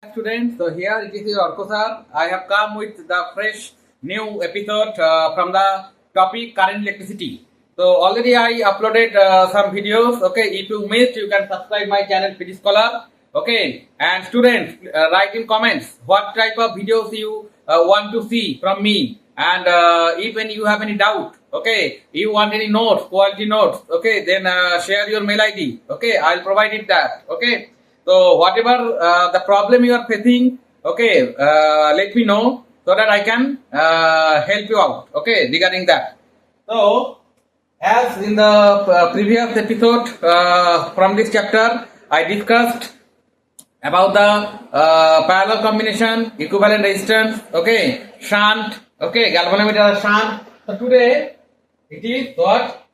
Students, so here it is your Arka sir. I have come with the fresh new episode from the topic current electricity. So already I uploaded some videos. Okay, if you missed, you can subscribe my channel PD Scholar. Okay, and students, write in comments what type of videos you want to see from me, and even you have any doubt. Okay, you want any notes, quality notes. Okay, then share your mail ID. Okay, I'll provide it that. Okay. So whatever the problem you are facing, okay, let me know so that I can help you out, okay, regarding that. So as in the previous episode from this chapter, I discussed about the parallel combination, equivalent resistance, okay, shunt, okay, galvanometer shunt. So today it is what?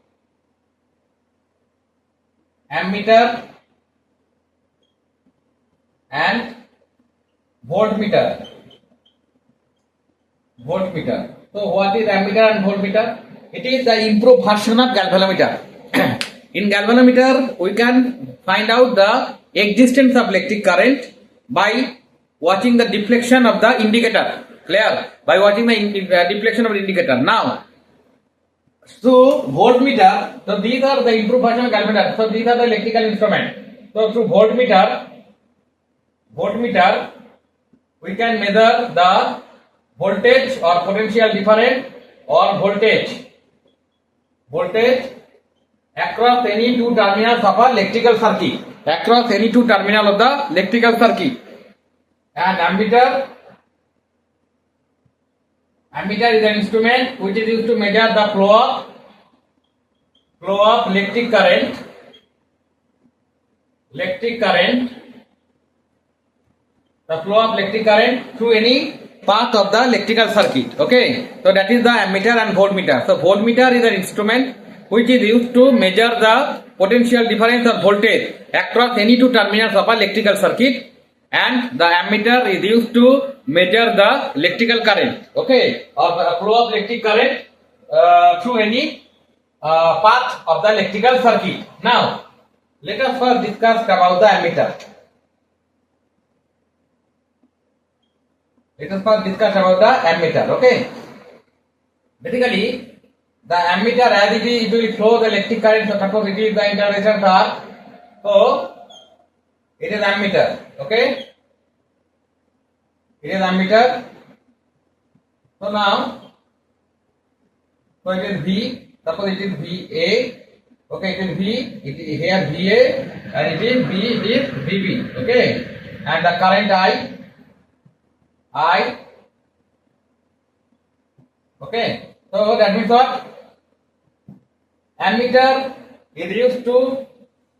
Ammeter and voltmeter. So what is ammeter and voltmeter? It is the improved version of galvanometer. In galvanometer, we can find out the existence of electric current by watching the deflection of the indicator. Clear? By watching the deflection of the indicator. Now, so voltmeter, so these are the improved version of galvanometer. So these are the electrical instruments. So through voltmeter, we can measure the voltage or potential difference or voltage across any two terminals of an electrical circuit. And ammeter is an instrument which is used to measure the flow of electric current through any path of the electrical circuit. Okay, so that is the ammeter and voltmeter. So voltmeter is an instrument which is used to measure the potential difference of voltage across any two terminals of an electrical circuit, and the ammeter is used to measure the electrical current, okay, or the flow of electric current through any path of the electrical circuit. Now let us first discuss about the ammeter. Okay. Basically, the ammeter, as it will flow the electric current. So suppose it is the internal resistance R. So it is ammeter. Okay. It is ammeter. So now, so it is V. Suppose it is VA. Okay, it is V. It is here VA, and it is V. It is VB. Okay, and the current I. Okay, so that means what? Ammeter is used to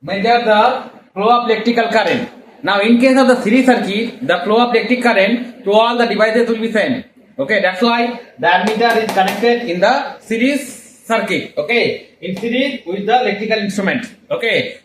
measure the flow of electrical current. Now, in case of the series circuit, the flow of electric current to all the devices will be same. Okay, that's why the ammeter is connected in the series circuit. Okay, in series with the electrical instrument. Okay,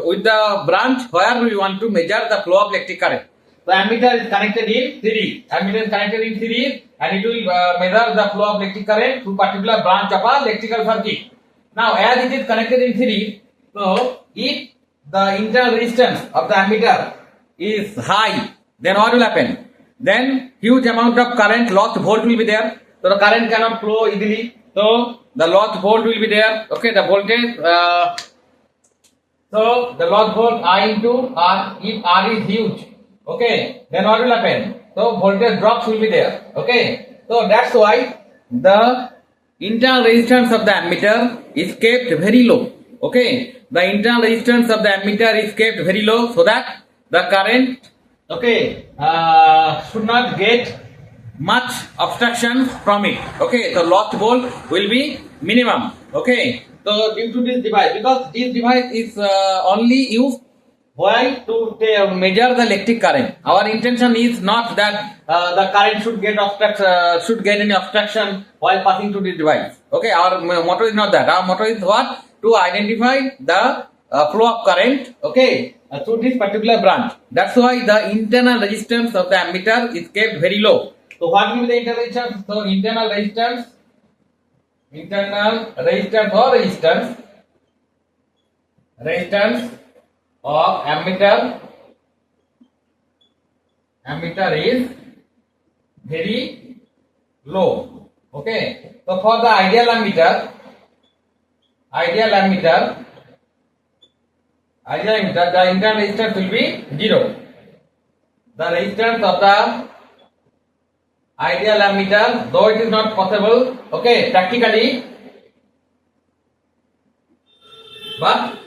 with the branch where we want to measure the flow of electric current. The ammeter is connected in series. And it will measure the flow of electric current to particular branch of a electrical circuit. Now, as it is connected in series, so if the internal resistance of the ammeter is high, then what will happen? Then huge amount of current, lost volt will be there. So the current cannot flow easily. So the lost volt will be there. Okay, the voltage. So the lost volt I into R. If R is huge, okay, then what will happen? So voltage drops will be there. Okay, so that's why the internal resistance of the ammeter is kept very low. Okay, the internal resistance of the ammeter is kept very low so that the current, okay, should not get much obstruction from it. Okay, so lost volt will be minimum. Okay, so due to this device, because this device is only used why to measure the electric current. Our intention is not that the current should get any obstruction while passing through this device. Okay, our motto is not that. Our motto is what? To identify the flow of current, okay, through this particular branch. That's why the internal resistance of the ammeter is kept very low. So what will be the internal resistance? So internal resistance of ammeter ammeter is very low. Okay, so for the ideal ammeter, the internal resistance will be 0. The resistance of the ideal ammeter, though it is not possible, okay, practically, but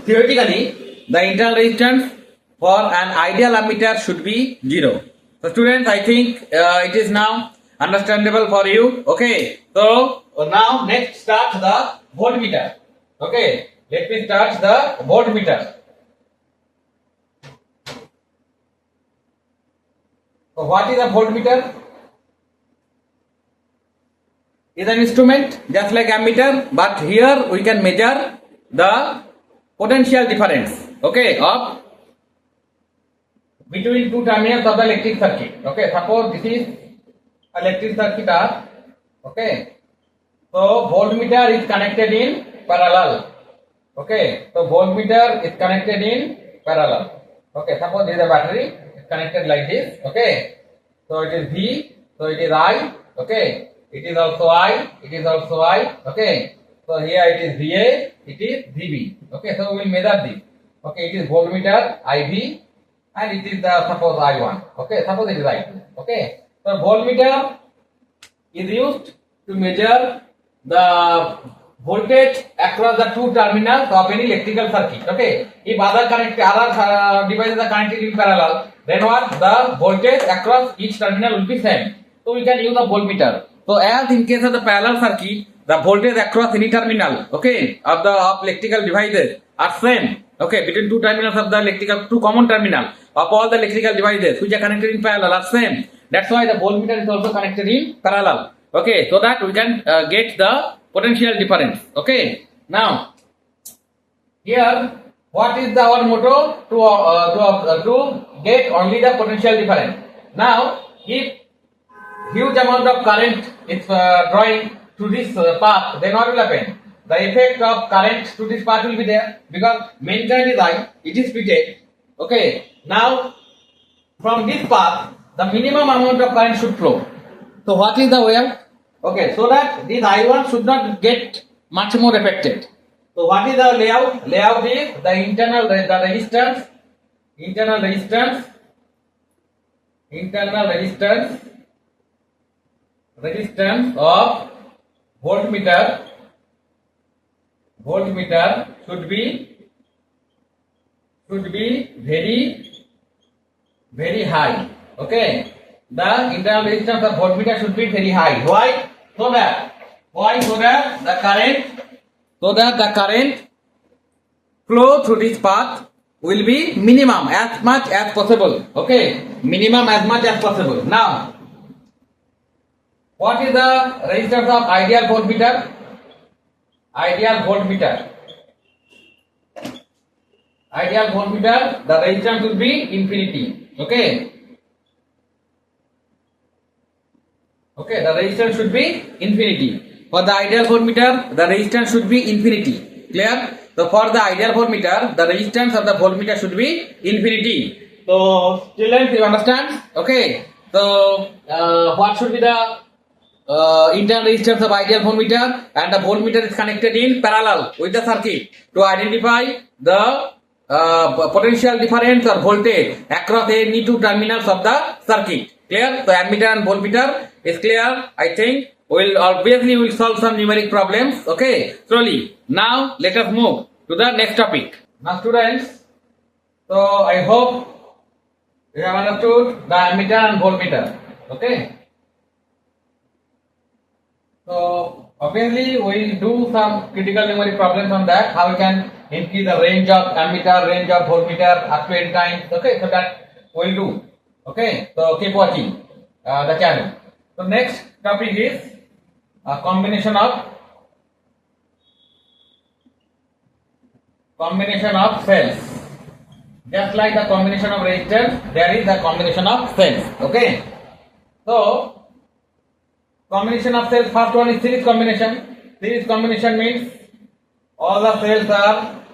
theoretically, the internal resistance for an ideal ammeter should be 0. So students, I think it is now understandable for you. Okay, so now next start the voltmeter. Okay, let me start the voltmeter. So what is a voltmeter? Is an instrument just like ammeter, but here we can measure the potential difference, okay, of between two terminals of the electric circuit. Okay, suppose this is electric circuit R. Okay, so voltmeter is connected in parallel. Okay, so voltmeter is connected in parallel. Okay, suppose this is a battery, it's connected like this. Okay, so it is V, so it is I. Okay, it is also I, it is also I. Okay, so here it is VA, it is VB. Okay, so we will measure this. Okay, it is voltmeter IV and it is the suppose I1. Okay, suppose it is I2. Okay, so voltmeter is used to measure the voltage across the two terminals of any electrical circuit. Okay, if other devices are connected in parallel, then what, the voltage across each terminal will be same. So we can use a voltmeter. So as in case of the parallel circuit, the voltage across any terminal, okay, of electrical devices are same. Okay, between two terminals of the two common terminal of all the electrical devices which are connected in parallel are same. That's why the voltmeter is also connected in parallel. Okay, so that we can get the potential difference. Okay, now here what is our motto? To get only the potential difference. Now if huge amount of current is drawing to this path, then what will happen? The effect of current to this path will be there because main current is I, it is fitted. Okay, now from this path the minimum amount of current should flow. So what is the way? Okay, so that this I1 should not get much more affected. So what is the layout? Layout is the internal resistance of voltmeter should be very high. Okay, the internal resistance of voltmeter should be very high. Why? So that the current flow through this path will be minimum as much as possible. Okay, minimum as much as possible. Now what is the resistance of ideal voltmeter? The resistance will be infinity. Okay, the resistance should be infinity. For the ideal voltmeter, the resistance should be infinity. Clear? So for the ideal voltmeter, the resistance of the voltmeter should be infinity. So students, you understand? Okay, so what should be the internal resistance of ideal voltmeter? And the voltmeter is connected in parallel with the circuit to identify the potential difference or voltage across any two terminals of the circuit. Clear? So ammeter and voltmeter is clear. I think we'll solve some numeric problems. Okay, slowly. Now let us move to the next topic. Now students, so I hope you have understood the ammeter and voltmeter. Okay. So obviously we will do some critical numeric problems on that, how we can increase the range of ammeter, range of voltmeter up to n times. Okay, so that we will do. Okay, so keep watching the channel. So next topic is a combination of cells. Just like the combination of resistors, there is the combination of cells. Okay, so combination of cells, first one is series combination. Series combination means all the cells are,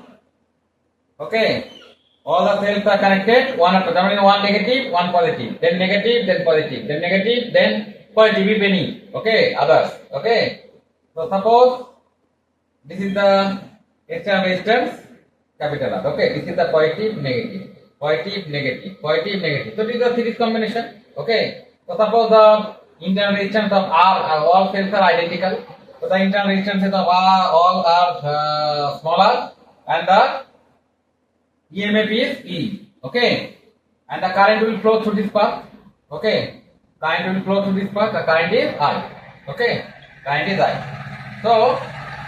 okay, All the cells are connected one after. I mean, one negative, one positive, then negative, then positive, then negative, then positive if any. Okay, others. Okay. So suppose this is the external resistance, capital R. Okay, this is the positive, negative, positive, negative, positive, negative. So this is the series combination. Okay. So suppose the internal resistance of R, all cells are identical. So the internal resistances of R all are smaller, and the EMF is E. Okay, and the current will flow through this path. Okay, current will flow through this path. The current is I. Okay, current is I. So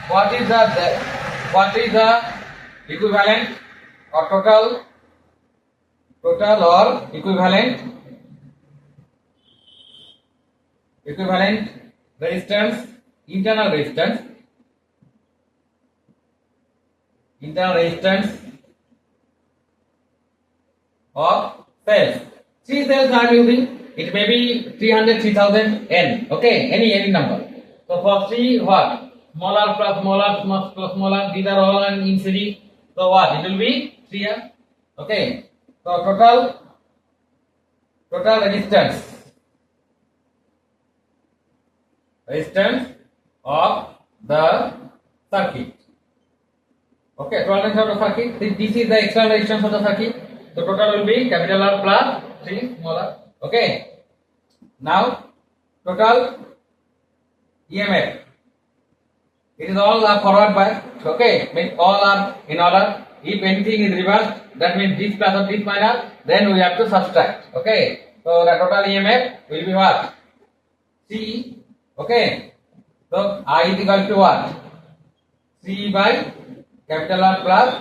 what is the equivalent or total or equivalent resistance, internal resistance of cells. 3 cells I am using. It may be 300, 3000 n. Okay, any number. So for 3 what? Smaller plus smaller plus smaller. These are all in series. So what? It will be 3 r. Okay. So total resistance of the circuit. Okay, total resistance of the circuit. This is the external resistance of the circuit. So total will be capital R plus 3 small r. Okay. Now total EMF. It is all are forward bias. Okay, means all are in order. If anything is reversed, that means this plus or this minus, then we have to subtract. Okay. So the total EMF will be what? C. Okay. So I is equal to what? C by capital R plus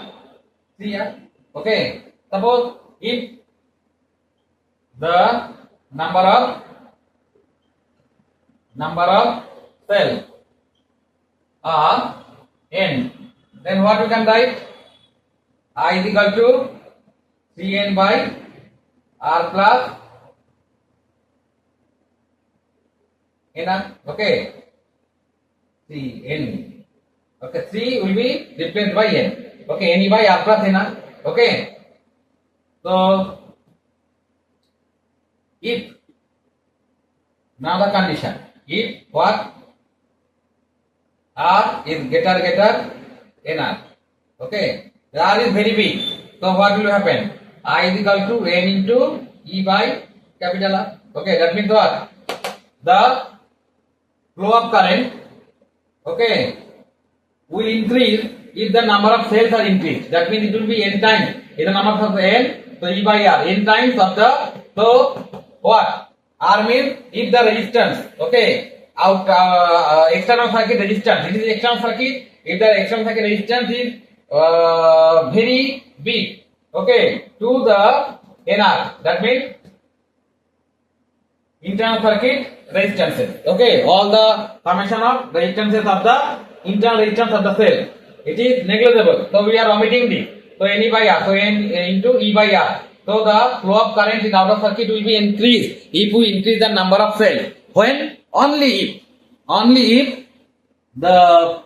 C R. Okay. Suppose if the number of cells are n, then what we can write? I is equal to Cn by R plus N. Okay, Cn. Okay, C will be replaced by N. Okay, N by R plus N. Okay. So if now the condition, if what? R is greater NR. Okay, the R is very big. So what will happen? I is equal to N into E by capital R. Okay, that means what? The flow of current, okay, will increase if the number of cells are increased. That means it will be n times. If the number of n, so E by R, n times of the, so what? R means if the resistance, okay, external circuit resistance, this is external circuit, if the external circuit resistance is very big, okay, to the NR, that means internal circuit resistances, okay, all the summation of resistances of the internal resistance of the cell, it is negligible, so we are omitting this. So N by R, so N into E by R. So the flow of current in outer circuit will be increased if we increase the number of cells. When? Only if the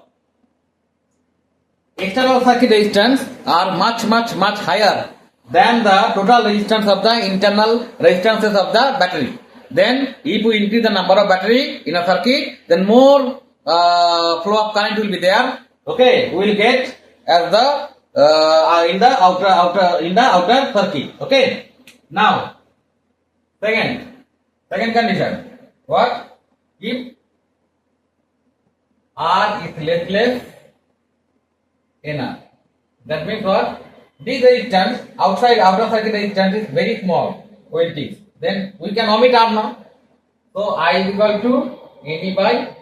external circuit resistance are much higher than the total resistance of the internal resistances of the battery. Then if we increase the number of battery in a circuit, then more flow of current will be there. Okay, we will get as the in the outer circuit. Okay. Now second condition. What? If R is less NR. That means what? This resistance outer circuit resistance is very small. When it is, then we can omit R now. So I is equal to N by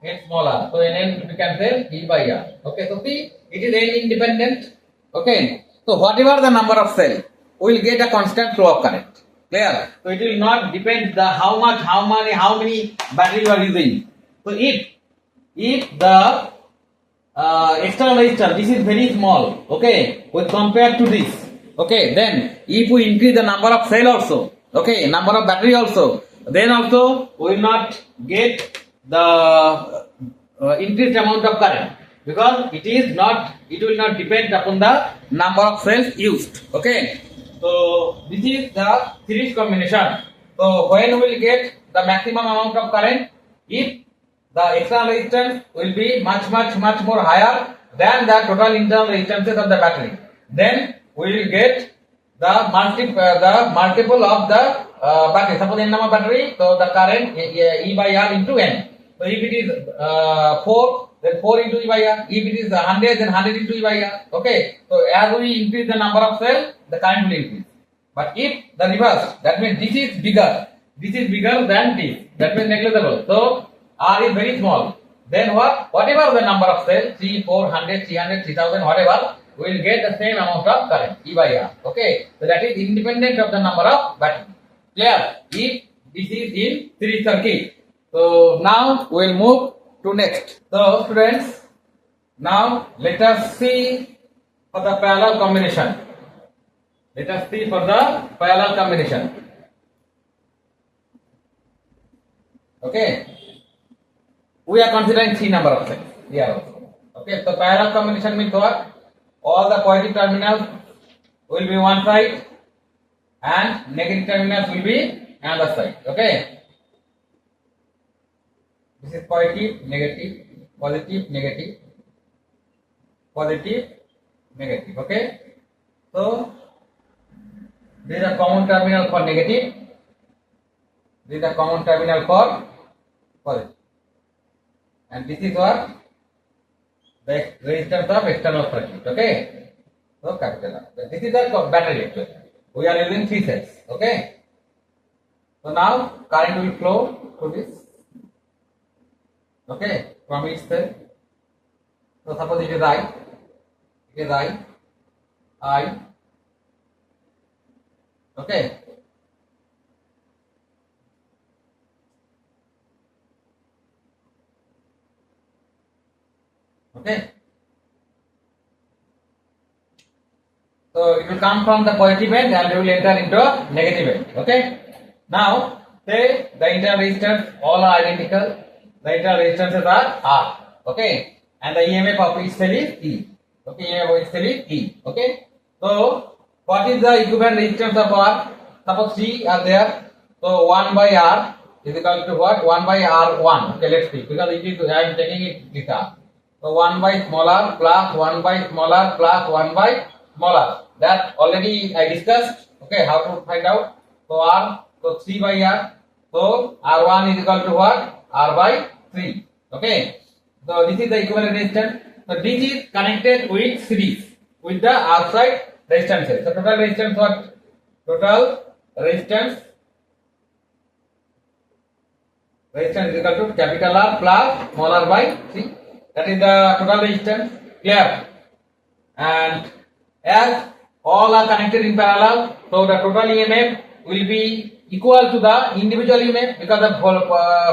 N small r. So N we can say E by R. Okay. So see, it is N independent. Okay. So whatever the number of cell, we will get a constant flow of current. Clear? So it will not depend the how many battery you are using. So if the external resistor, this is very small, okay, with compared to this, okay, then if we increase the number of cell also, okay, number of battery also, then also we will not get the increased amount of current. because it will not depend upon the number of cells used. Okay, so this is the series combination. So when we will get the maximum amount of current if the external resistance will be much more higher than the total internal resistances of the battery, then we will get the multiple of the battery. Suppose n number battery, so the current E by R into N. So if it is 4, then 4 into E by R. If it is 100, then 100 into E by R. Okay. So as we increase the number of cells, the current will increase. But if the reverse, that means this is bigger than this. That means negligible. So R is very small. Then whatever the number of cells, 3, 400, 300, 3000, whatever, we will get the same amount of current, E by R. Okay. So that is independent of the number of batteries. Clear? If this is in series circuit. So now we will move to next. So students, now let us see for the parallel combination. Let us see for the parallel combination. Okay. We are considering 3 number of cells here also. Okay. So parallel combination means what? All the positive terminals will be one side and negative terminals will be another side. Okay. This is positive, negative, positive, negative, positive, negative. Okay. So this is a common terminal for negative. This is a common terminal for positive. And this is what? The resistance of external circuit. Okay. So capital R. This is the battery actually. We are using 3 cells. Okay. So now current will flow through this. Okay, from each cell. So suppose it is I. Okay. Okay. So it will come from the positive end and it will enter into negative end. Okay. Now say the internal resistance all are identical. The internal resistances are R. Okay. And the EMF of each cell is E. Okay. EMF of each cell is E. Okay. So what is the equivalent resistance of R? Suppose 3 are there. So 1 by R is equal to what? 1 by R1. Okay. Let's see. Because it is I am taking it this R. So 1 by small r plus 1 by small r plus 1 by small r. That already I discussed. Okay. How to find out? So R. So 3 by R. So R1 is equal to what? R by 3. Okay. So this is the equivalent resistance. So this is connected with series with the outside resistances. So total resistance what? Total resistance is equal to capital R plus small r by 3. That is the total resistance. Clear? And as all are connected in parallel, so the total EMF will be equal to the individual EMF because the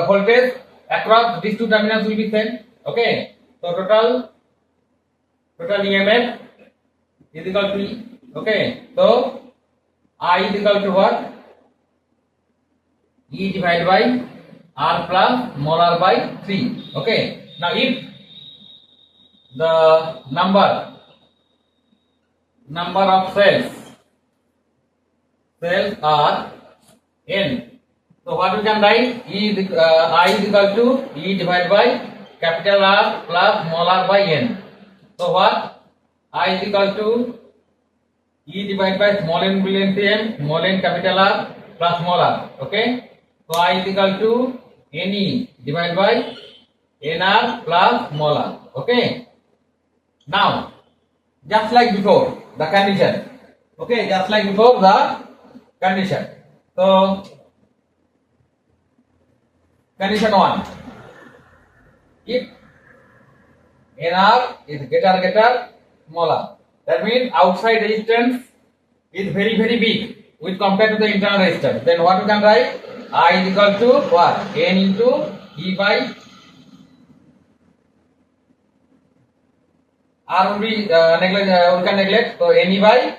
voltage across these two terminals will be same. Okay. So total EMF is equal to E. Okay. So I is equal to what? E divided by R plus small r by 3. Okay. Now if the number of cells are n. So what we can write? I is equal to E divided by capital R plus small r by n. So what? I is equal to E divided by small n will n, small n capital R plus small r. Okay. So I is equal to Ne divided by Nr plus small r. Okay. Now, just like before, the condition. Okay, just like before the condition. So, condition 1. If Nr is greater smaller, that means outside resistance is very big with compared to the internal resistance. Then what we can write? I is equal to what? N into E by R will be we can neglect. So Ne by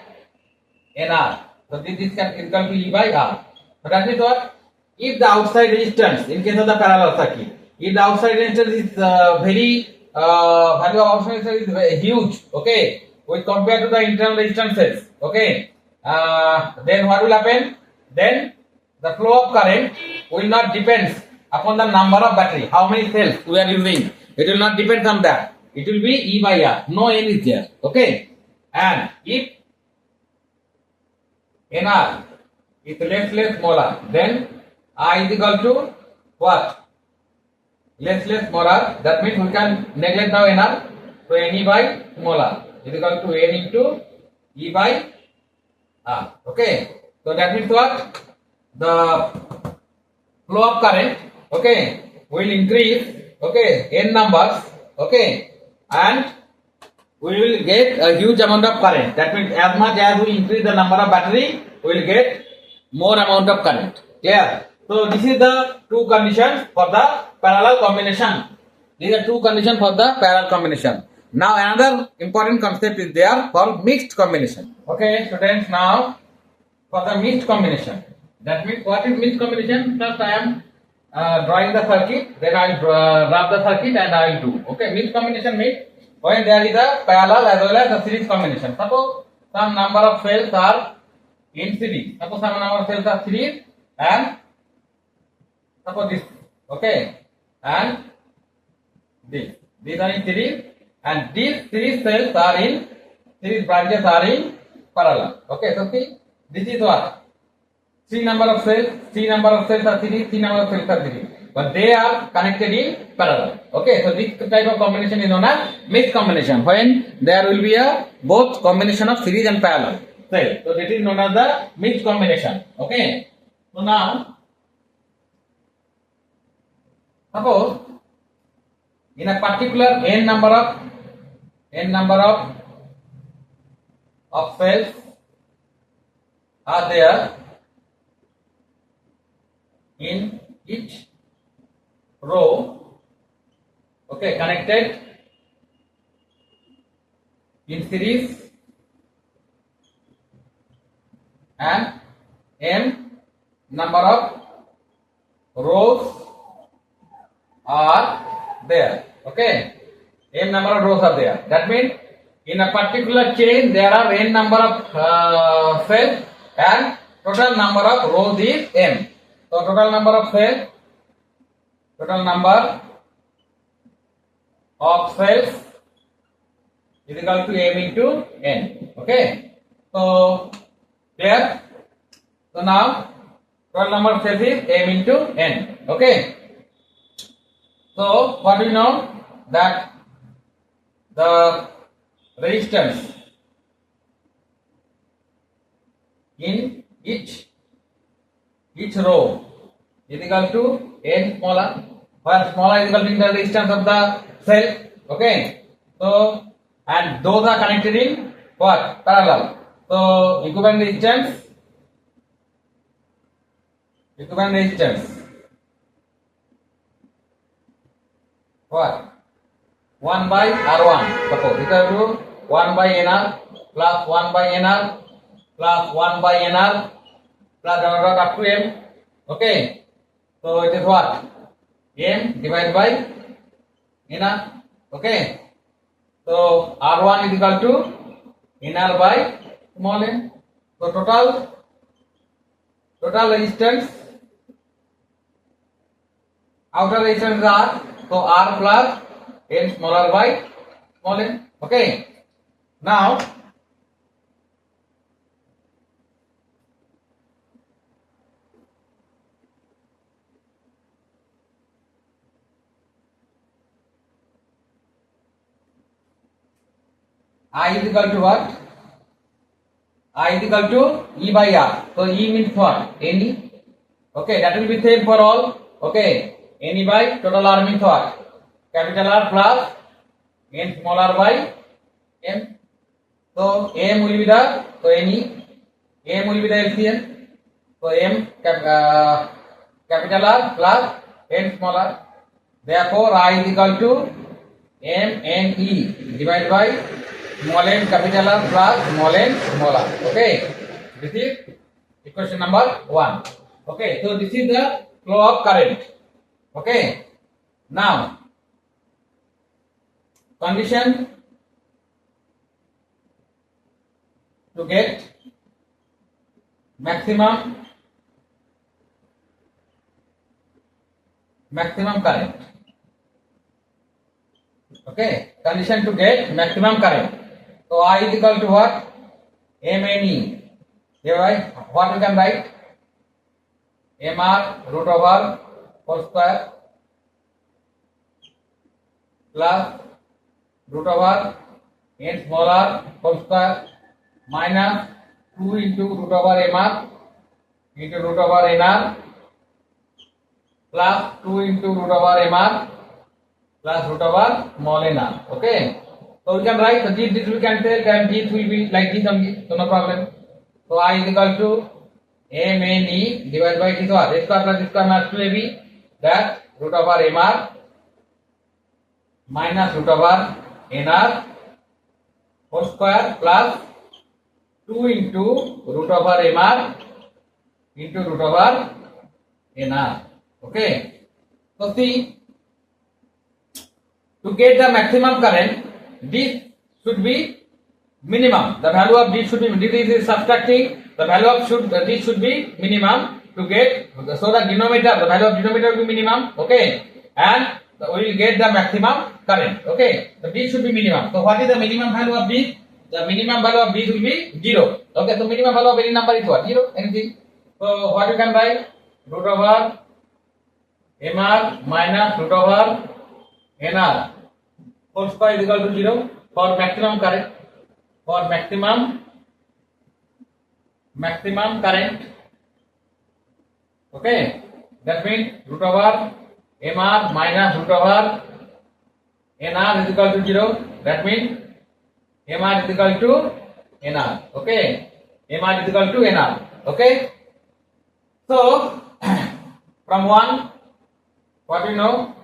Nr. So this is equal to E by R. So that means what? If the outside resistance in case of the parallel circuit, if the outside resistance is very value of option resistance is huge, okay, with compared to the internal resistances, okay. Then what will happen? Then the flow of current will not depend upon the number of battery, how many cells we are using. It will not depend on that. It will be E by R. No N is there, okay. And if NR is less molar, then I is equal to what? Less molar. That means we can neglect now NR. So Ne by molar is equal to N into E by R. Okay. So that means what? The flow of current, okay, will increase, okay, N numbers, okay, and we will get a huge amount of current. That means as much as we increase the number of battery, we will get more amount of current. Clear? So this is the two conditions for the parallel combination. These are two conditions for the parallel combination. Now another important concept is there called mixed combination. Okay, students, now for the mixed combination. That means what is mixed combination? First I am drawing the circuit, then I will rub the circuit and I will do. Okay, mixed combination means when there is a parallel as well as a series combination. Suppose some number of cells are in series. Suppose some number of cells are series and suppose this. Okay, and this. These are in series and these series cells are in series branches are in parallel. Okay, so see, this is what? C number of cells are series, C number of cells are series, but they are connected in parallel. Okay, so this type of combination is known as mixed combination, when there will be a both combination of series and parallel cell. So this is known as the mixed combination. Okay, so now suppose in a particular n number of cells are there in each row, okay, connected in series, and m number of rows are there. Okay, m number of rows are there. That means in a particular chain there are n number of cells and total number of rows is m. So total number of cells is equal to m into n. Okay, so clear? So now total number of cells is m into n. Okay, so what we know that the resistance in each row is equal to n smaller, where smaller is equal to the resistance of the cell. Okay, so and those are connected in what? Parallel. So equivalent resistance what? 1 by R1. Suppose equal to 1 by NR plus 1 by NR plus 1 by NR plus dot up to M. Okay, so it is what? M divided by NR. Okay, so R1 is equal to NR by small n. So total resistance, outer resistance is R. So R plus n smaller by small n. Okay, now I is equal to what? I is equal to E by R. So E means what? Ne. Okay, that will be same for all. Okay, Ne by total R means what? Capital R plus n small r by m. So m will be the Ne. M will be the LCM. So m capital R plus n small r. Therefore I is equal to m n e divided by small n capital R plus small n small r. Okay, this is equation number 1. Okay, so this is the flow of current. Okay, now condition to get maximum current. Okay, condition to get maximum current. So I is equal to what? MNE. Here what we can write? MR root over 4 square plus root over n small r whole square minus 2 into root over MR into root over NR plus 2 into root over MR plus root over small nr. Okay, so we can write, so this we can tell that this will be like this only, so no problem. So I is equal to MNE divided by this what? A square plus this square minus 2AB, that root over MR minus root over NR whole square plus 2 into root over MR into root over NR. Okay, so see, to get the maximum current, this should be minimum. The value of this should be, this is subtracting, the value of this should be minimum to get, so the denominator, the value of denominator will be minimum. Okay, and we will get the maximum current. Okay, so this should be minimum. So what is the minimum value of this? The minimum value of this will be 0. Okay, so minimum value of any number is what? 0, anything. So what you can write? Root over MR minus root over NR whole square is equal to 0 for maximum current. For maximum current. Okay, that means root over MR minus root over NR is equal to 0. That means MR is equal to NR. Okay, MR is equal to NR. Okay, so from 1, what we know?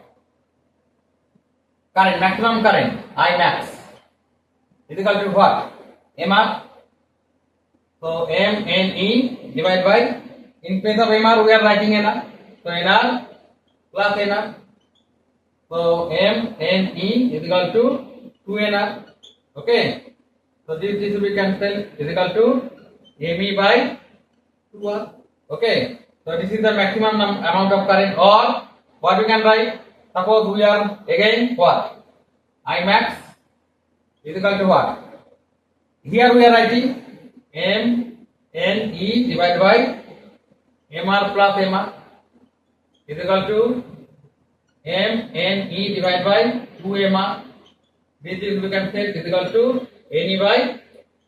Current, maximum current, I max is equal to what? MR. So MNE divided by, in place of MR we are writing NR. So NR plus NR. So MNE is equal to 2NR. Okay. So this will be cancelled, is equal to ME by 2R. Okay. So this is the maximum amount of current, or what we can write? Suppose we are again what? I max is equal to what? Here we are writing MNE divided by MR plus MR is equal to MNE divided by 2MR. This is we can say is equal to NE by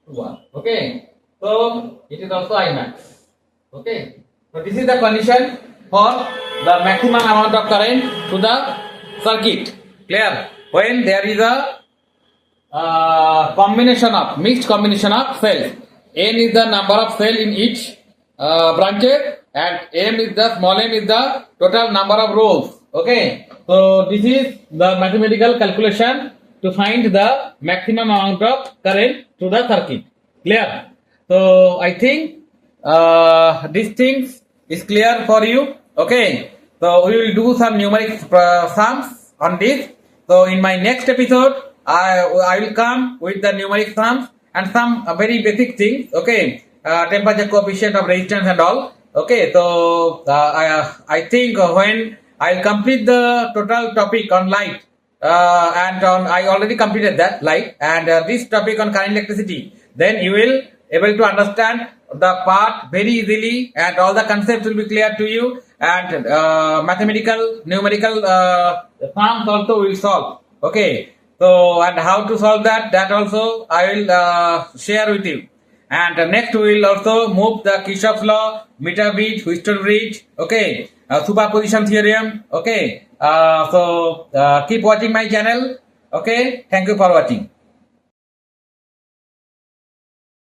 2R. Okay, so it is also I max. Okay, so this is the condition for the maximum amount of current to the circuit. Clear? When there is a mixed combination of cells. N is the number of cells in each branches, and m is the total number of rows. Okay, so this is the mathematical calculation to find the maximum amount of current to the circuit. Clear? So I think these things is clear for you. Okay, so we will do some numeric sums on this. So in my next episode, I will come with the numeric sums and some very basic things. Okay, temperature coefficient of resistance and all. Okay, so I think when I'll complete the total topic on light, and I already completed that light, and this topic on current electricity, then you will able to understand the part very easily, and all the concepts will be clear to you, and mathematical numerical sums also will solve. Okay, so and how to solve that also I will share with you. And next we will also move the Kirchhoff's law, meter bridge, Wheatstone bridge. Okay, superposition theorem. Okay, so keep watching my channel. Okay, thank you for watching.